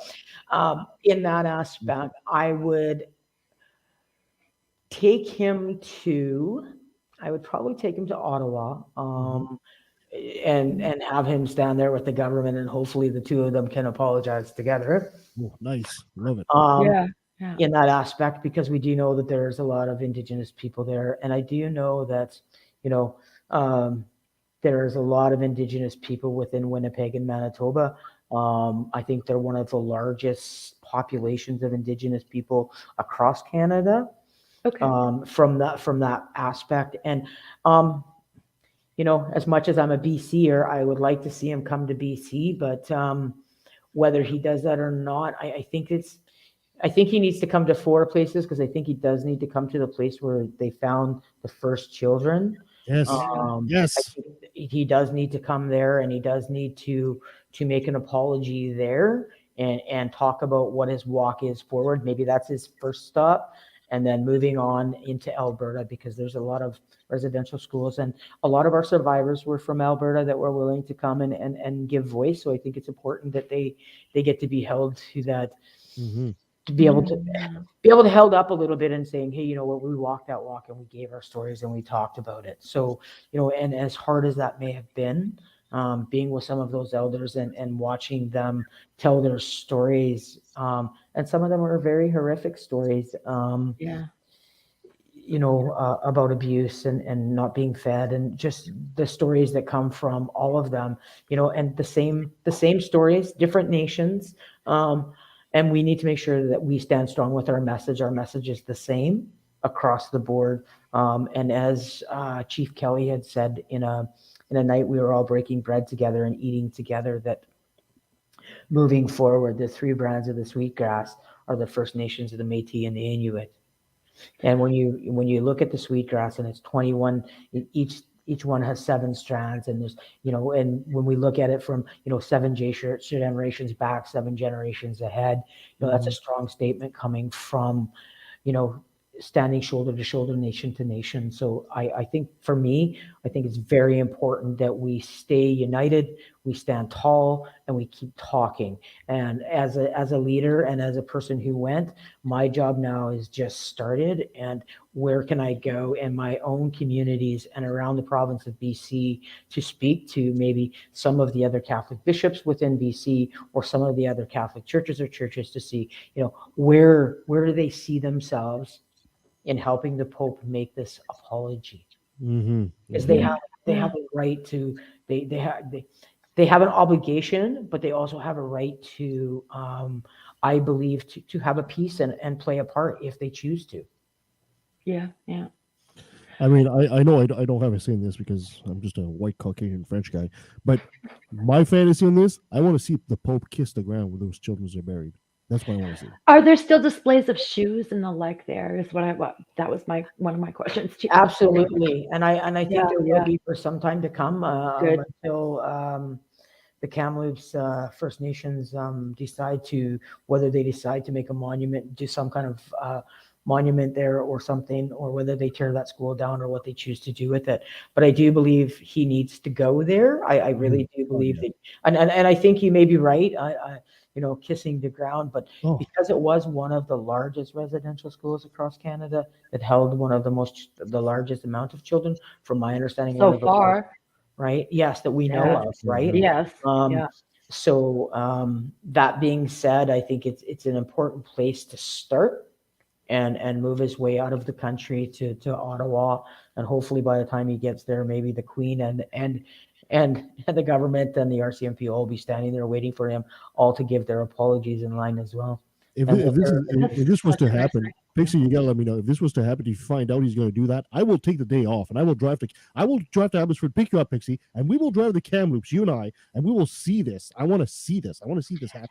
in that aspect, I would take him to, I would probably take him to Ottawa, and have him stand there with the government, and hopefully the two of them can apologize together. Oh, nice. Love it. Yeah. In that aspect, because we do know that there's a lot of Indigenous people there, and I do know that, you know, there's a lot of Indigenous people within Winnipeg and Manitoba. I think they're one of the largest populations of Indigenous people across Canada. Okay. From that aspect, and you know, as much as I'm a BCer, I would like to see him come to BC, but whether he does that or not, I think he needs to come to 4 places, because I think he does need to come to the place where they found the first children. Yes. Yes. I think he does need to come there, and he does need to make an apology there, and talk about what his walk is forward. Maybe that's his first stop, and then moving on into Alberta, because there's a lot of residential schools, and a lot of our survivors were from Alberta that were willing to come and give voice. So I think it's important that they get to be held to that, to be able to held up a little bit and saying, hey, you know what, we walked that walk and we gave our stories and we talked about it. So, you know, and as hard as that may have been, being with some of those elders and watching them tell their stories, and some of them are very horrific stories, you know, about abuse and not being fed, and just the stories that come from all of them, you know, and the same stories, different nations. And we need to make sure that we stand strong with our message. Our message is the same across the board. And as Chief Kelly had said in a night we were all breaking bread together and eating together, that moving forward, the 3 brands of the sweetgrass are the First Nations of the Métis and the Inuit. And when you look at the sweetgrass, and it's 21, each one has 7 strands, and there's, you know, and when we look at it from, you know, 7 generations back, 7 generations ahead, you know, that's a strong statement coming from, you know, standing shoulder to shoulder, nation to nation. So I think, for me, I think it's very important that we stay united, we stand tall, and we keep talking. And as a leader and as a person who went, my job now is just started. And where can I go in my own communities and around the province of BC to speak to maybe some of the other Catholic bishops within BC, or some of the other Catholic churches to see, you know, where do they see themselves in helping the Pope make this apology? Because they have a right to, they have an obligation, but they also have a right to, I believe, to have a piece and play a part if they choose to. Yeah. I mean, I know I don't have a say in this because I'm just a white Caucasian French guy, but my fantasy on this, I want to see the Pope kiss the ground where those children are buried. That's what I want to see. Are there still displays of shoes and the like there? Is that was one of my questions too. Absolutely. And I think there will Yeah. be for some time to come, until the Kamloops First Nations decide to make a monument, do some kind of monument there or something, or whether they tear that school down, or what they choose to do with it. But I do believe he needs to go there. I really do believe that, and I think you may be right. You know, kissing the ground, but because it was one of the largest residential schools across Canada, it held one of the largest amount of children, from my understanding. So far, right? Yes, that we know of, right? Yes. So that being said, I think it's an important place to start and move his way out of the country to Ottawa, and hopefully by the time he gets there, maybe the Queen and the government and the RCMP will be standing there waiting for him, all to give their apologies in line as well. If this was to happen, Pixie, you gotta let me know. If this was to happen, if you find out he's going to do that, I will take the day off and I will drive to Abbotsford, pick you up, Pixie, and we will drive the Kamloops, you and I, and we will see this. I want to see this. I want to see this happen.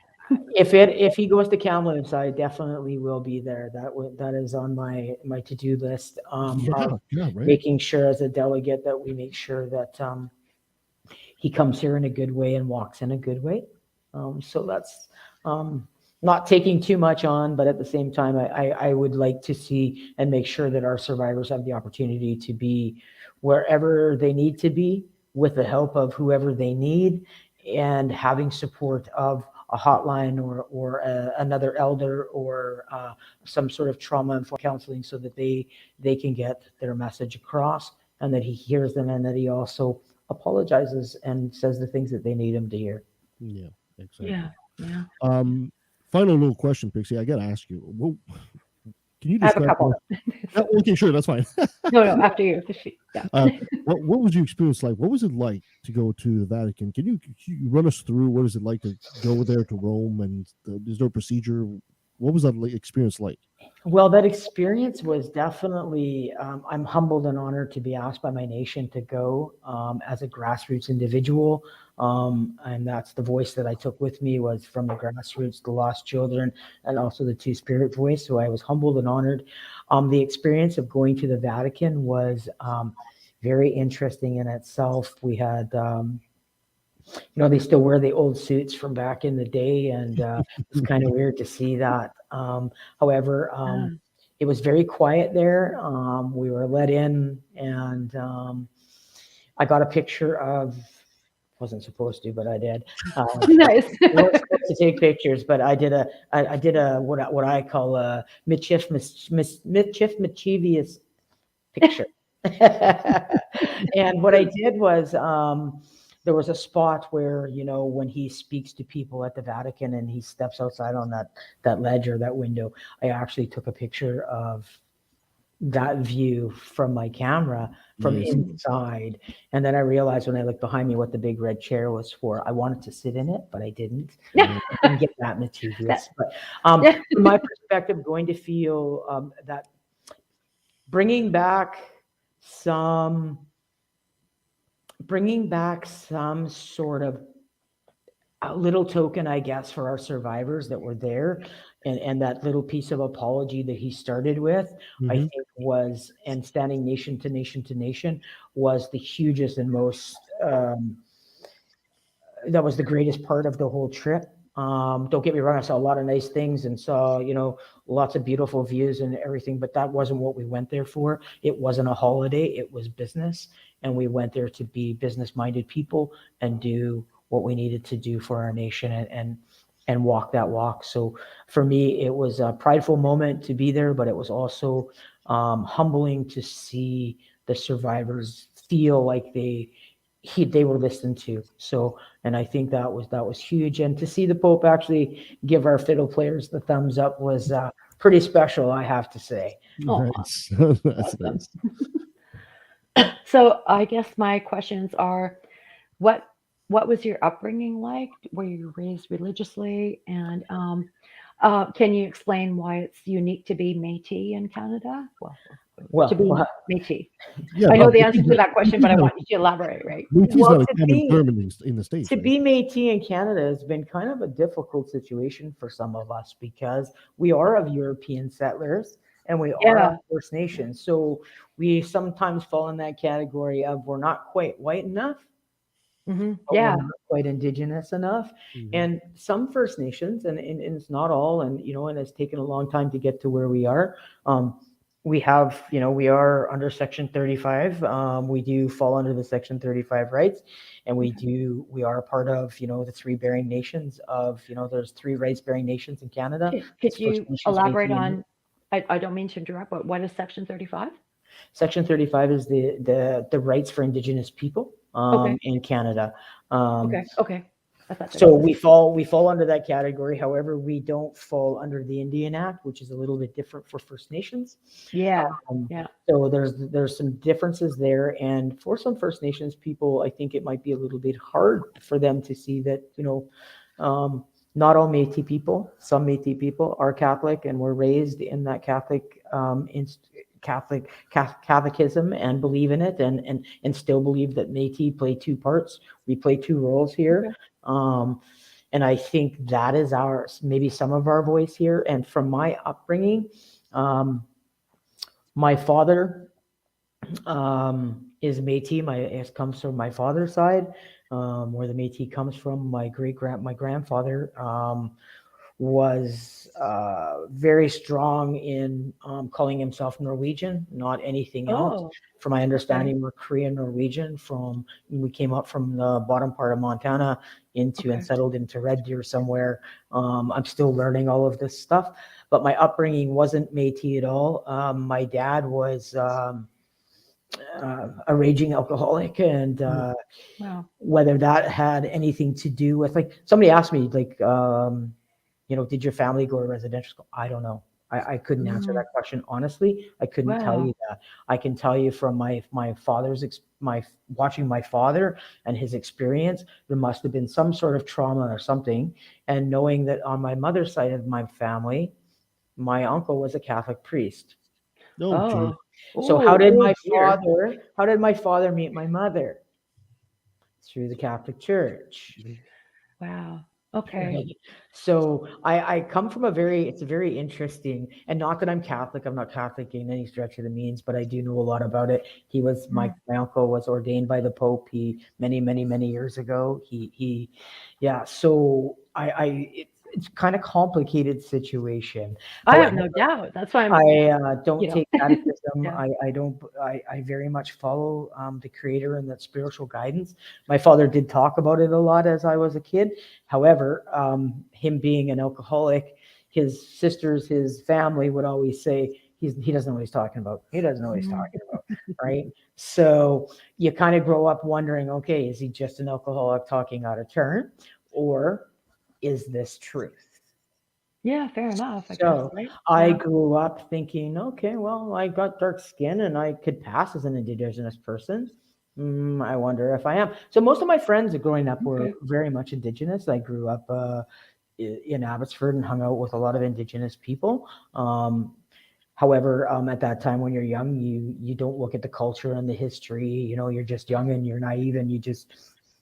If he goes to Kamloops, I definitely will be there. That is on my to-do list. Right. Making sure as a delegate that we make sure that he comes here in a good way and walks in a good way. So that's not taking too much on, but at the same time, I would like to see and make sure that our survivors have the opportunity to be wherever they need to be, with the help of whoever they need, and having support of a hotline or another elder or some sort of trauma-informed counseling so that they can get their message across, and that he hears them, and that he also apologizes and says the things that they need him to hear. Yeah, exactly. Yeah. Final little question, Pixie. I got to ask you. Can you I have a describe? couple. Okay, sure, that's fine. No, after you. Yeah. What was your experience like? What was it like to go to the Vatican? Can you run us through what is it like to go there to Rome, and is there a procedure? What was that experience like? Well, that experience was definitely, I'm humbled and honored to be asked by my nation to go as a grassroots individual. And that's the voice that I took with me, was from the grassroots, the lost children, and also the Two-Spirit voice. So I was humbled and honored. The experience of going to the Vatican was very interesting in itself. We had they still wear the old suits from back in the day, and it's kind of weird to see that. However, it was very quiet there. We were let in, and I got a picture of. Wasn't supposed to, but I did. Nice. I wasn't supposed to take pictures, but I did a what I call a mischievous picture. And what I did was there was a spot where, when he speaks to people at the Vatican and he steps outside on that ledge or that window, I actually took a picture of that view from my camera from inside. And then I realized when I looked behind me what the big red chair was for. I wanted to sit in it, but I didn't. I didn't get that mischievous. But from my perspective, going to feel that bringing back some sort of a little token, I guess, for our survivors that were there, and that little piece of apology that he started with, I think was, and standing nation to nation to nation, was the hugest and most, that was the greatest part of the whole trip. Don't get me wrong, I saw a lot of nice things and saw, lots of beautiful views and everything, but that wasn't what we went there for. It wasn't a holiday, it was business. And we went there to be business-minded people and do what we needed to do for our nation and walk that walk. So for me, it was a prideful moment to be there, but it was also humbling to see the survivors feel like they were listened to. So, and I think that was huge. And to see the Pope actually give our fiddle players the thumbs up was pretty special, I have to say. Nice. That's nice. So I guess my questions are, what was your upbringing like? Were you raised religiously? And can you explain why it's unique to be Métis in Canada? Well, to be Métis. Yeah, I know the answer to that question, but I want you to elaborate, right? Métis is not a common term in the States. To be Métis in Canada has been kind of a difficult situation for some of us, because we are of European settlers and we are First Nations. So we sometimes fall in that category of we're not quite white enough. We're not quite Indigenous enough. And some First Nations, and it's not all, and and it's taken a long time to get to where we are. We have, we are under Section 35. We do fall under the Section 35 rights, and we are a part of, the three bearing nations of, there's three rights bearing nations in Canada. Could you elaborate on, I don't mean to interrupt, but what is Section 35? Section 35 is the rights for Indigenous people in Canada. Okay. So we fall under that category. However, we don't fall under the Indian Act, which is a little bit different for First Nations. So there's some differences there, and for some First Nations people, I think it might be a little bit hard for them to see that not all Métis people, some Métis people are Catholic and were raised in that Catholicism and believe in it, and still believe that Métis play two parts. We play two roles here. And I think that is maybe some of our voice here. And from my upbringing, my father is Métis. It comes from my father's side, where the Métis comes from. My grandfather was very strong in calling himself Norwegian, not anything else. Oh, From my okay. understanding, we're Korean Norwegian. We came up from the bottom part of Montana into and Okay. settled into Red Deer somewhere. I'm still learning all of this stuff, but my upbringing wasn't Métis at all. My dad was a raging alcoholic, and Wow. whether that had anything to do with, like, somebody asked me, like, did your family go to residential school? I don't know. I couldn't answer Mm, that question honestly. I couldn't tell wow. you that. I can tell you from my father's my watching my father and his experience, there must have been some sort of trauma or something. And knowing that on my mother's side of my family, my uncle was a Catholic priest. Oh, geez. Oh. So Oh, oh dear. how did my father meet my mother? Through the Catholic Church. Wow. Okay. Right. So I come from it's a very interesting, and not that I'm Catholic, I'm not Catholic in any stretch of the means, but I do know a lot about it. He was Mm. my uncle was ordained by the Pope. He many years ago. Yeah. So it's kind of complicated situation. I have However, no doubt. That's why I'm, I don't you know, take catechism. yeah. I don't. I very much follow the Creator and that spiritual guidance. My father did talk about it a lot as I was a kid. However, him being an alcoholic, his sisters, his family would always say he doesn't know what he's talking about. He doesn't know what he's Mm. talking about, right? So you kind of grow up wondering, okay, is he just an alcoholic talking out of turn, or is this truth? Yeah, fair enough, I guess, So right? I Yeah. grew up thinking, okay, well, I got dark skin and I could pass as an indigenous person. I wonder if I am. So most of my friends growing up were Okay. very much indigenous. I grew up in Abbotsford and hung out with a lot of indigenous people. However, at that time when you're young, you don't look at the culture and the history. You're just young and you're naive and you just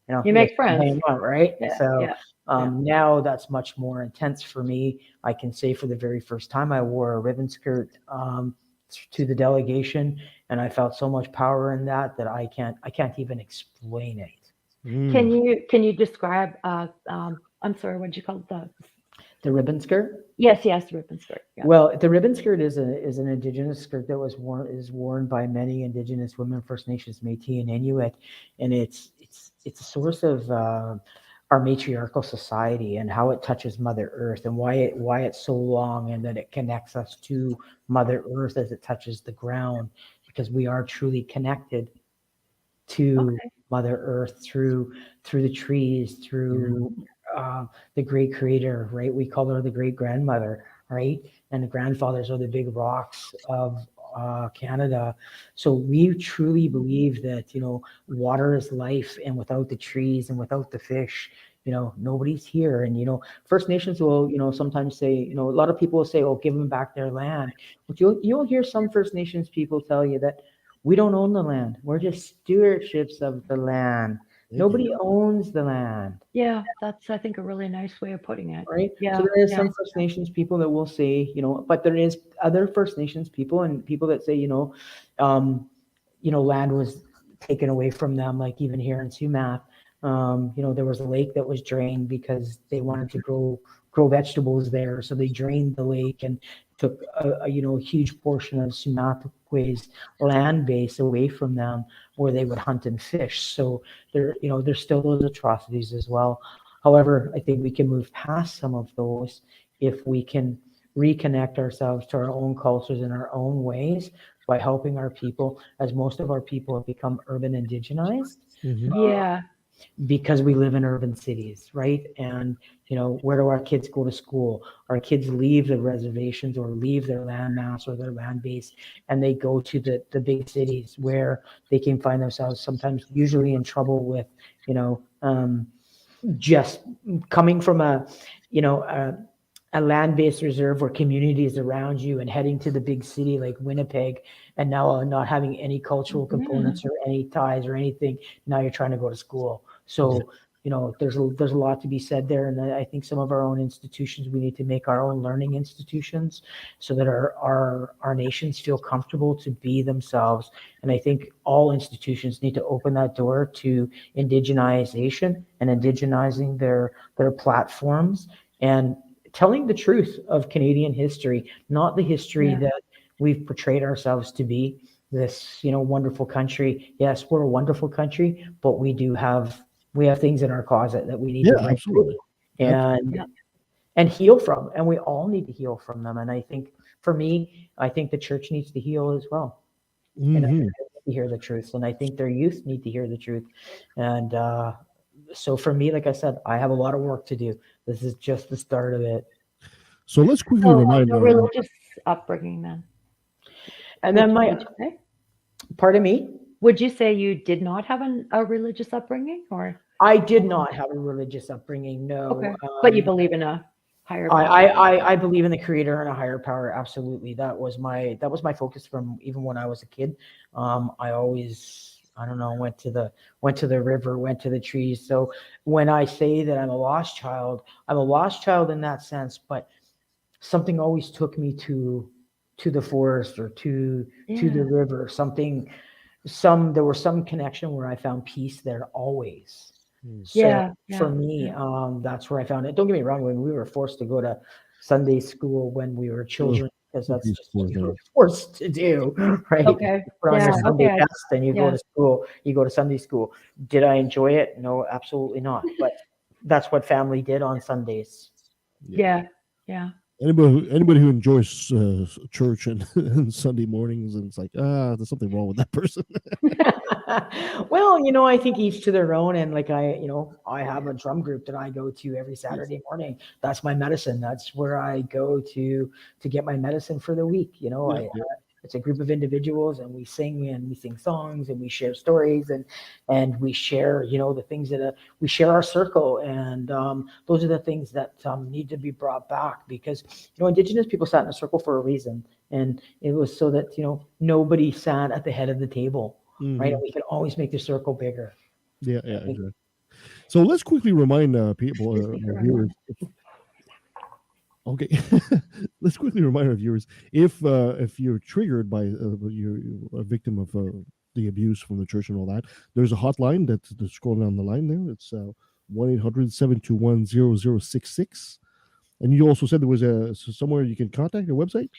You you make just friends. hang on, right? Yeah, So yeah, yeah. now that's much more intense for me. I can say for the very first time I wore a ribbon skirt to the delegation, and I felt so much power in that I can't even explain it. Can Mm. you describe I'm sorry, what did you call it? The ribbon skirt. Yes, ribbon skirt. Yeah. Well, the ribbon skirt is an indigenous skirt that is worn by many indigenous women, First Nations, Métis, and Inuit, and it's a source of our matriarchal society and how it touches Mother Earth and why it's so long, and that it connects us to Mother Earth as it touches the ground, because we are truly connected to Okay. Mother Earth through the trees, through the great creator, right? We call her the great grandmother, right? And the grandfathers are the big rocks of Canada. So we truly believe that, water is life, and without the trees and without the fish, nobody's here. And, First Nations will, sometimes say, a lot of people will say, oh, give them back their land. But you'll hear some First Nations people tell you that we don't own the land. We're just stewardships of the land. Thank you. Nobody owns the land, Yeah, that's, I think, a really nice way of putting it. right? So Yeah, there is yeah. some First Nations people that will say, but there is other First Nations people and people that say, land was taken away from them, like even here in Sumac. There was a lake that was drained because they wanted to grow vegetables there, so they drained the lake and took a huge portion of Sumaque's land base away from them, where they would hunt and fish. So there's still those atrocities as well. However, I think we can move past some of those if we can reconnect ourselves to our own cultures in our own ways, by helping our people, as most of our people have become urban indigenized, Mhm. Yeah. because we live in urban cities, right? And where do our kids go to school? Our kids leave the reservations or leave their land mass or their land base, and they go to the big cities, where they can find themselves sometimes usually in trouble with, just coming from you know a land-based reserve where communities around you, and heading to the big city like Winnipeg, and now not having any cultural Mhm. components or any ties or anything. Now you're trying to go to school. So there's a lot to be said there, and I think some of our own institutions, we need to make our own learning institutions, so that our nations feel comfortable to be themselves. And I think all institutions need to open that door to indigenization and indigenizing their platforms, and telling the truth of Canadian history, not the history Yeah. that we've portrayed ourselves to be. This, wonderful country. Yes, we're a wonderful country, but we have things in our closet that we need Yeah, to bring absolutely. and Yeah. and heal from, and we all need to heal from them. And I think, for me, I think the church needs to heal as well, and I Hmm. need to hear the truth, and I think their youth need to hear the truth. And so for me, like I said, I have a lot of work to do. This is just the start of it. So let's quickly So remind. no religious upbringing then. And then Would you say? pardon me, Would you say you did not have a religious upbringing, or I did not have a religious upbringing. okay, No. but you believe in a higher I, power? I believe in the creator and a higher power. Absolutely. That was my focus from even when I was a kid. I always, I don't know, went to the river, went to the trees. So when I say that I'm a lost child in that sense, but something always took me to the forest or to the Yeah. river. There was some connection where I found peace there always. So Yeah. for Yeah. me, that's where I found it. Don't get me wrong, when we were forced to go to Sunday school when we were children, because that's just what you were forced to do, right? Okay. You put on your Yeah. Sunday Okay. best and you go Yeah. to school, you go to Sunday school. Did I enjoy it? No, absolutely not. But that's what family did on Sundays. Yeah. Yeah. Anybody who enjoys church and, and Sunday mornings, and it's like, there's something wrong with that person. Well, I think each to their own. And like I have a drum group that I go to every Saturday morning. That's my medicine. That's where I go to get my medicine for the week. It's a group of individuals, and we sing songs, and we share stories, and we share, the things that we share our circle. And those are the things that need to be brought back, because, Indigenous people sat in a circle for a reason. And it was so that, nobody sat at the head of the table. Right. And we can always make the circle bigger. Yeah, exactly. So let's quickly remind people, our viewers. Okay, let's quickly remind our viewers, if you're triggered by you're a victim of the abuse from the church and all that, there's a hotline that's scrolling down the line there. It's 1-800-721-0066. And you also said there was somewhere you can contact, a website.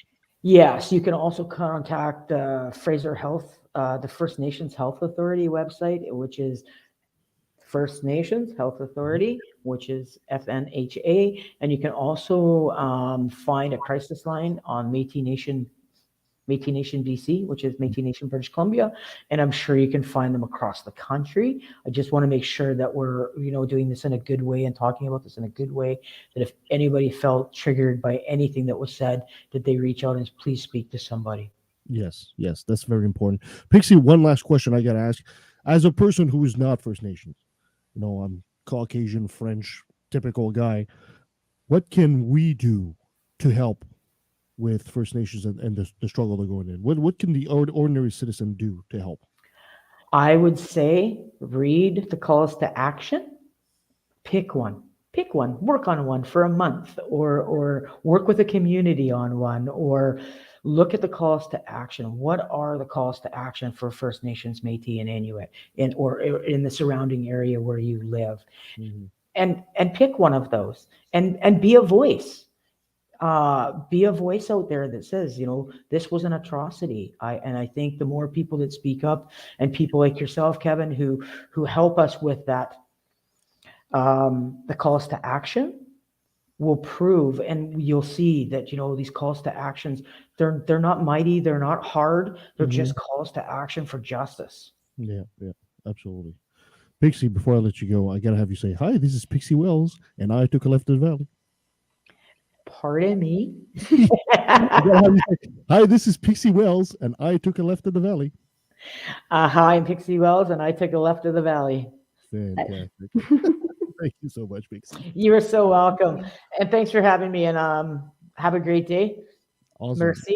Yes, you can also contact Fraser Health, the First Nations Health Authority website, which is First Nations Health Authority, which is FNHA. And you can also find a crisis line on Métis Nation BC, which is Métis Nation British Columbia. And I'm sure you can find them across the country. I just want to make sure that we're, doing this in a good way and talking about this in a good way, that if anybody felt triggered by anything that was said, that they reach out and please speak to somebody. Yes, that's very important. Pixie, one last question I got to ask. As a person who is not First Nations, I'm Caucasian, French, typical guy. What can we do to help with First Nations and the struggle they're going in? What can the ordinary citizen do to help? I would say read the calls to action. Pick one, work on one for a month, or work with a community on one, or look at the calls to action. What are the calls to action for First Nations, Métis, and Inuit, or in the surrounding area where you live? Mm-hmm. And pick one of those, and be a voice. Be a voice out there that says, this was an atrocity. I think the more people that speak up, and people like yourself, Kevin, who help us with that, the calls to action will prove, and you'll see that, these calls to actions, they're not mighty, they're not hard, they're just calls to action for justice. Yeah, absolutely. Pixie, before I let you go, I gotta have you say, hi, this is Pixie Wells, and I took a left in the valley. Pardon me? Hi, this is Pixie Wells, and I took a left in the valley. Hi, I'm Pixie Wells, and I took a left of the valley. Fantastic. Thank you so much, Pixie. You are so welcome. And thanks for having me, and have a great day. Awesome. Merci.